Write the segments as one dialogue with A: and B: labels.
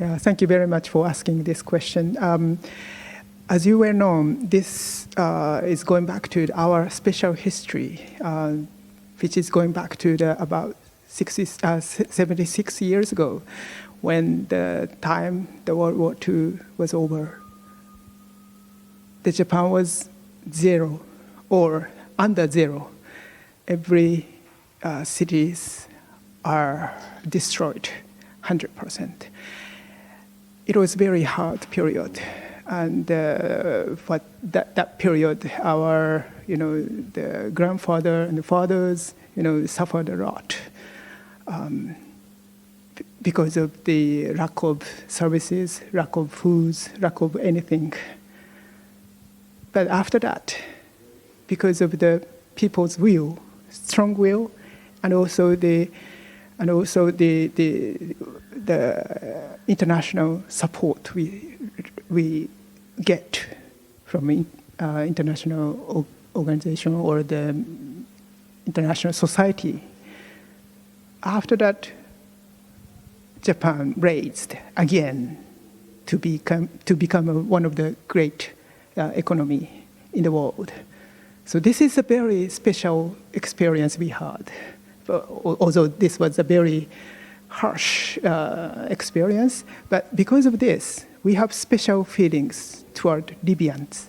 A: Yeah, thank you very much for asking this question. As you well know, this is going back to our special history, which is going back to about 76 years ago, when the World War II was over. The Japan was zero or under zero. Every cities are destroyed, 100%. It was a very hard period, and for that period, our the grandfather and the fathers suffered a lot because of the lack of services, lack of foods, lack of anything. But after that, because of the people's will, strong will, and also the international support we get from international organization or the international society. After that, Japan raised again to become one of the great economy in the world. So this is a very special experience we had. Although this was a very harsh experience, but because of this, we have special feelings toward Libyans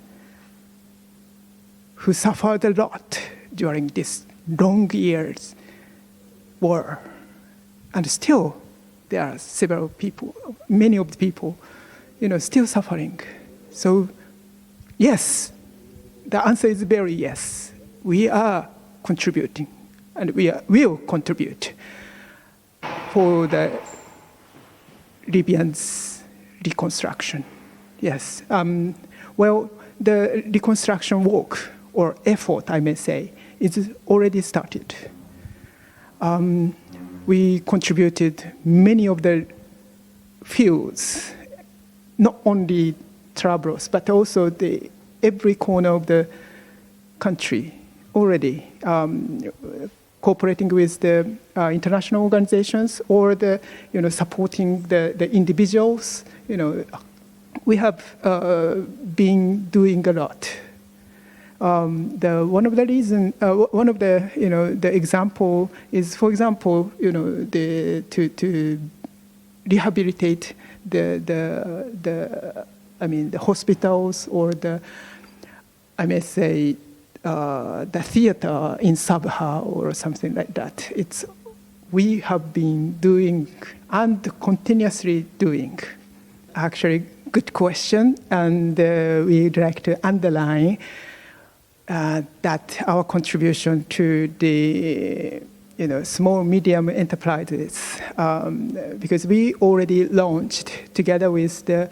A: who suffered a lot during this long years war. And still, there are several people, many of the people, still suffering. So, yes, the answer is very yes. We are contributing, and we will contribute for the Libyans' reconstruction. Yes. Well, the reconstruction work or effort, I may say, is already started. We contributed many of the fields, not only Trablus, but also every corner of the country already, cooperating with the international organizations or supporting the individuals. We have been doing a lot. One of the example is, for example, to rehabilitate the hospitals or I may say the theater in Sabha or something like that. We have been doing and continuously doing. Actually, good question, and we'd like to underline that our contribution to the small medium enterprises, because we already launched together with the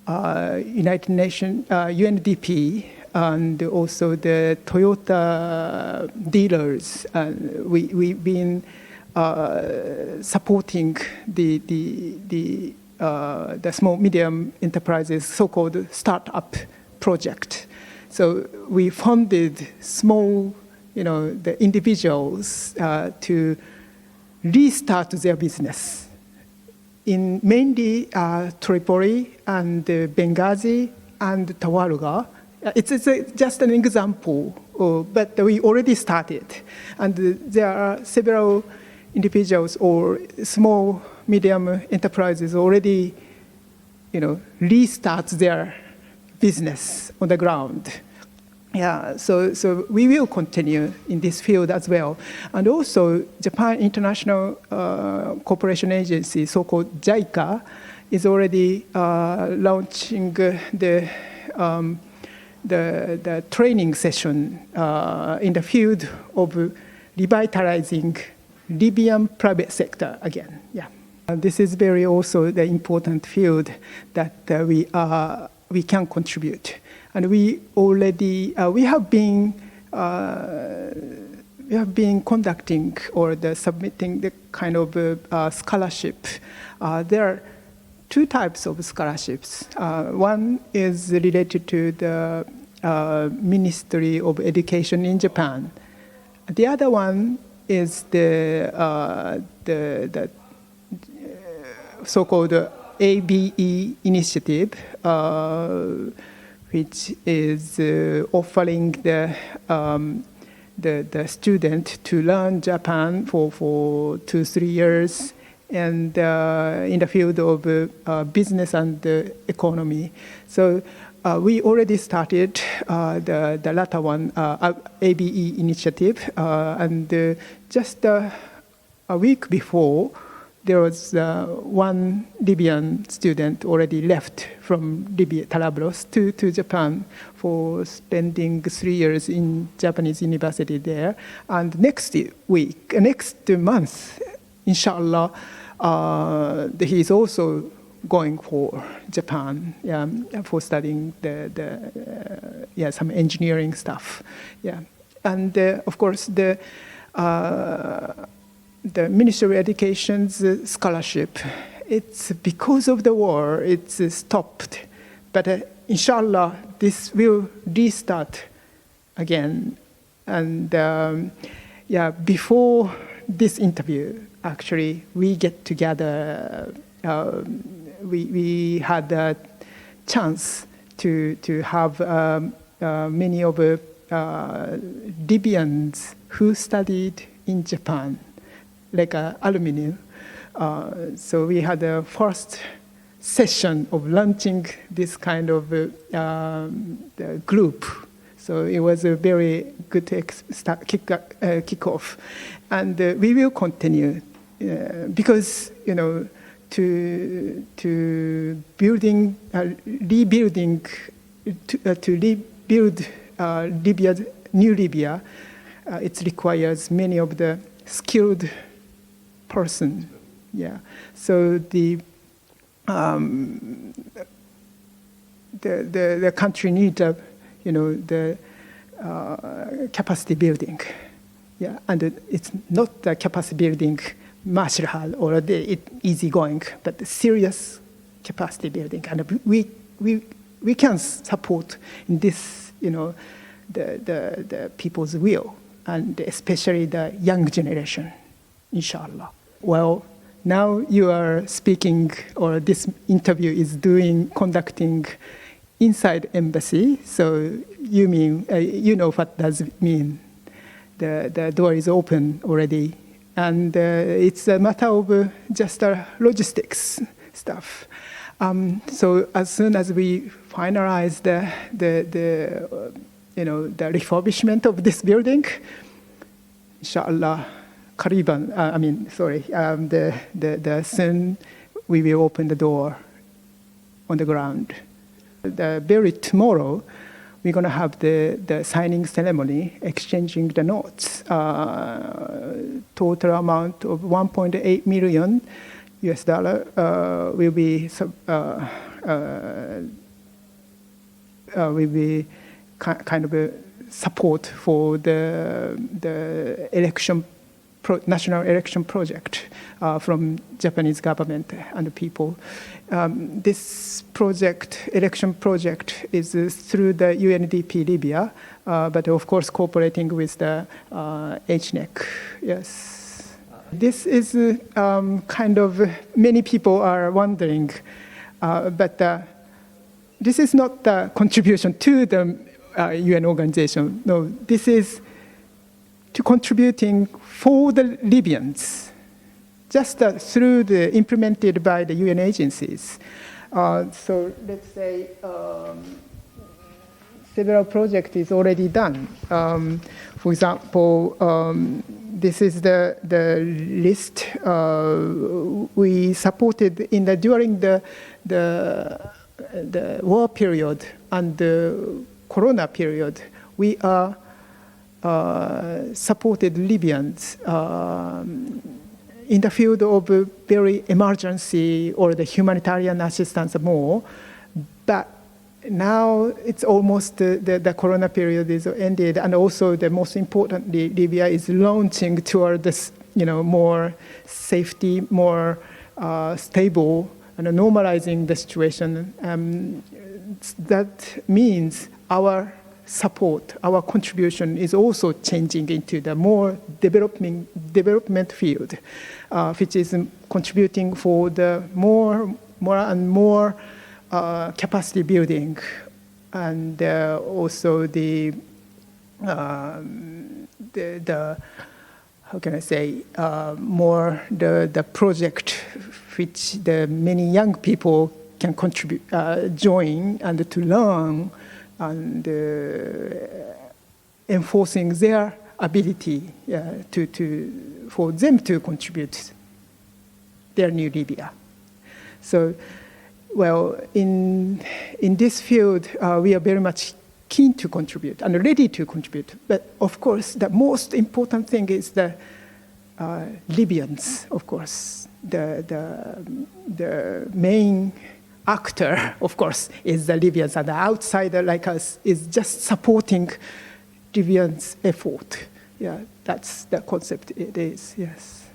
A: United Nations, UNDP, and also the Toyota dealers. We've been supporting the small medium enterprises, so-called startup project. So we funded small, the individuals to restart their business in mainly Tripoli and Benghazi and Tawaruga. It's just an example, but we already started. And there are several individuals or small, medium enterprises already, restart their business on the ground. Yeah, so we will continue in this field as well. And also, Japan International Cooperation Agency, so-called JICA, is already launching the training session in the field of revitalizing Libyan private sector again. Yeah, and this is very also the important field that we can contribute, and we have been conducting or submitting the kind of scholarship. There are two types of scholarships. One is related to the Ministry of Education in Japan. The other one is the so-called ABE initiative, which is offering the student to learn Japan for 2-3 years, and in the field of business and economy. So we already started the latter one, ABE initiative, and just a week before, there was one Libyan student already left from Libya, Tarablos, to Japan for spending 3 years in Japanese university there. And next month, inshallah, he is also going for Japan, for studying some engineering stuff. And of course, the Ministry of Education's scholarship, it's because of the war, it's stopped. But inshallah, this will restart again. And before this interview, actually, we get together. We had a chance to have many of Libyans who studied in Japan, like alumni. So we had a first session of launching this kind of group. So it was a very good kickoff. And we will continue because, to rebuild Libya, new Libya, it requires many of the skilled person. So the country needs the capacity building. And it's not the capacity building martial or easy going, but the serious capacity building. And we can support in this, the people's will, and especially the young generation, inshallah. Well, now you are speaking, or this interview is conducting inside embassy. So you mean, what does it mean? The door is open already. And it's a matter of just logistics stuff. So as soon as we finalize the refurbishment of this building, inshallah, soon we will open the door on the ground. The very tomorrow, we're going to have the signing ceremony, exchanging the notes. Total amount of $1.8 million will be kind of a support for the national election project from Japanese government and the people. This election project, is through the UNDP Libya, but of course cooperating with the HNEC. Yes. This is kind of, many people are wondering, but this is not the contribution to the UN organization. No, this is to contributing for the Libyans, just through the implemented by the UN agencies. So let's say several projects is already done. For example, this is the list we supported during the war period and the Corona period. We are supported Libyans in the field of very emergency or the humanitarian assistance more. But now it's almost the Corona period is ended, and also the most importantly, Libya is launching toward this, more safety, more stable, and normalizing the situation. That means our support, our contribution is also changing into the more development field, which is contributing for the more more and more capacity building, and also the how can I say, more the project which the many young people can contribute, join, and to learn, and enforcing their ability for them to contribute their new Libya. So, well, in this field, we are very much keen to contribute and ready to contribute. But of course, the most important thing is the Libyans, of course. The main actor, of course, is the Libyans, and the outsider like us is just supporting Libyans' effort. Yeah, that's the concept it is, yes.